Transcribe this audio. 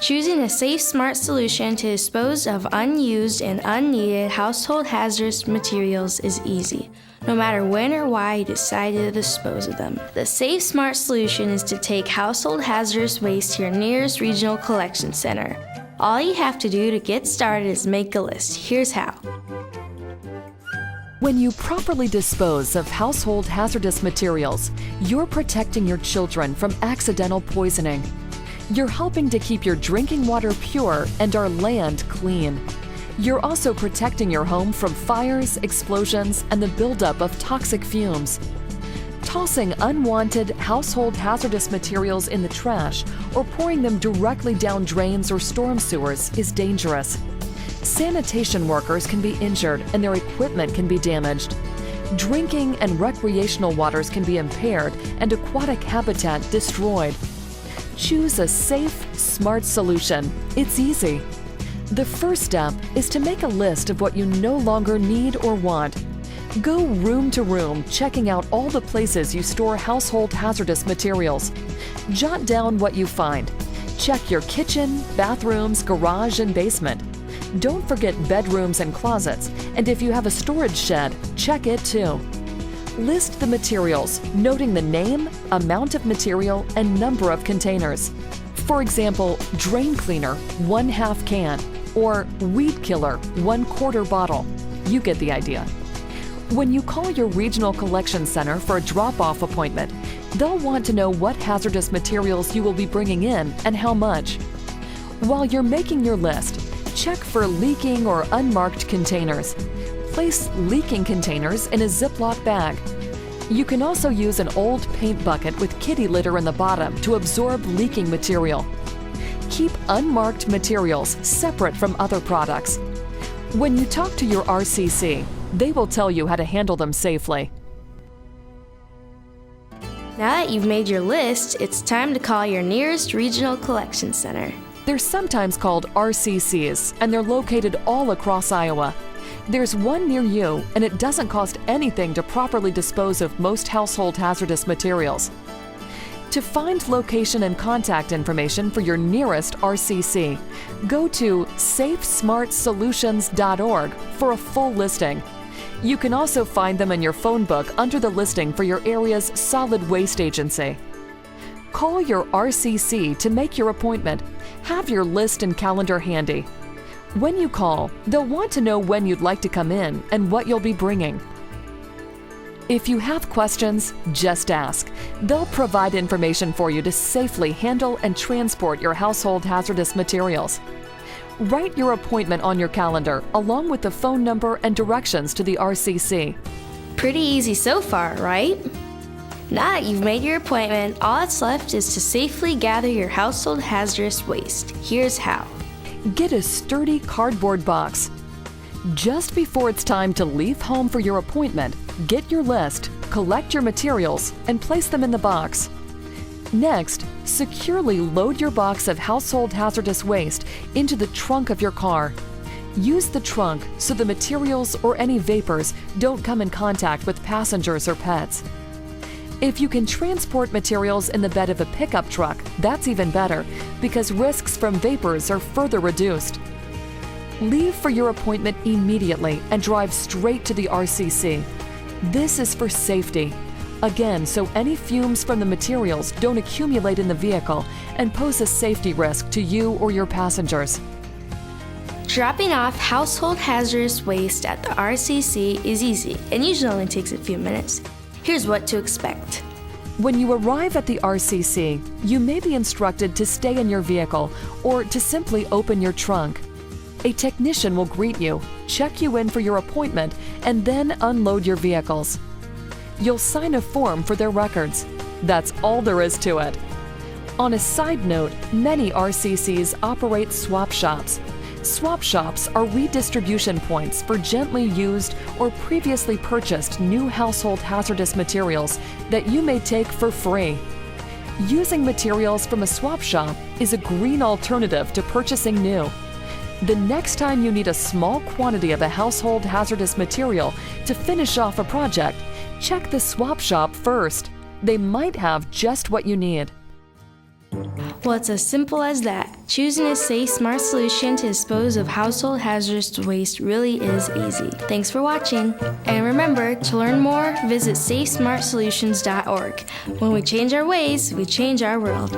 Choosing a safe, smart solution to dispose of unused and unneeded household hazardous materials is easy, no matter when or why you decide to dispose of them. The safe, smart solution is to take household hazardous waste to your nearest regional collection center. All you have to do to get started is make a list. Here's how. When you properly dispose of household hazardous materials, you're protecting your children from accidental poisoning. You're helping to keep your drinking water pure and our land clean. You're also protecting your home from fires, explosions, and the buildup of toxic fumes. Tossing unwanted household hazardous materials in the trash or pouring them directly down drains or storm sewers is dangerous. Sanitation workers can be injured and their equipment can be damaged. Drinking and recreational waters can be impaired and aquatic habitat destroyed. Choose a safe, smart solution. It's easy. The first step is to make a list of what you no longer need or want. Go room to room, checking out all the places you store household hazardous materials. Jot down what you find. Check your kitchen, bathrooms, garage, and basement. Don't forget bedrooms and closets, and if you have a storage shed, check it too. List the materials, noting the name, amount of material, and number of containers. For example, drain cleaner, 1/2 can, or weed killer, 1/4 bottle. You get the idea. When you call your regional collection center for a drop-off appointment, they'll want to know what hazardous materials you will be bringing in and how much. While you're making your list, check for leaking or unmarked containers. Place leaking containers in a Ziploc bag. You can also use an old paint bucket with kitty litter in the bottom to absorb leaking material. Keep unmarked materials separate from other products. When you talk to your RCC, they will tell you how to handle them safely. Now that you've made your list, it's time to call your nearest regional collection center. They're sometimes called RCCs, and they're located all across Iowa. There's one near you, and it doesn't cost anything to properly dispose of most household hazardous materials. To find location and contact information for your nearest RCC, go to safesmartsolutions.org for a full listing. You can also find them in your phone book under the listing for your area's solid waste agency. Call your RCC to make your appointment. Have your list and calendar handy. When you call, they'll want to know when you'd like to come in and what you'll be bringing. If you have questions, just ask. They'll provide information for you to safely handle and transport your household hazardous materials. Write your appointment on your calendar along with the phone number and directions to the RCC. Pretty easy so far, right? Now that you've made your appointment, all that's left is to safely gather your household hazardous waste. Here's how. Get a sturdy cardboard box. Just before it's time to leave home for your appointment, get your list, collect your materials, and place them in the box. Next, securely load your box of household hazardous waste into the trunk of your car. Use the trunk so the materials or any vapors don't come in contact with passengers or pets. If you can transport materials in the bed of a pickup truck, that's even better, because risks from vapors are further reduced. Leave for your appointment immediately and drive straight to the RCC. This is for safety. Again, so any fumes from the materials don't accumulate in the vehicle and pose a safety risk to you or your passengers. Dropping off household hazardous waste at the RCC is easy and usually only takes a few minutes. Here's what to expect. When you arrive at the RCC, you may be instructed to stay in your vehicle or to simply open your trunk. A technician will greet you, check you in for your appointment, and then unload your vehicles. You'll sign a form for their records. That's all there is to it. On a side note, many RCCs operate swap shops. Swap shops are redistribution points for gently used or previously purchased new household hazardous materials that you may take for free. Using materials from a swap shop is a green alternative to purchasing new. The next time you need a small quantity of a household hazardous material to finish off a project, check the swap shop first. They might have just what you need. Well, it's as simple as that. Choosing a safe, smart solution to dispose of household hazardous waste really is easy. Thanks for watching. And remember, to learn more, visit safesmartsolutions.org. When we change our ways, we change our world.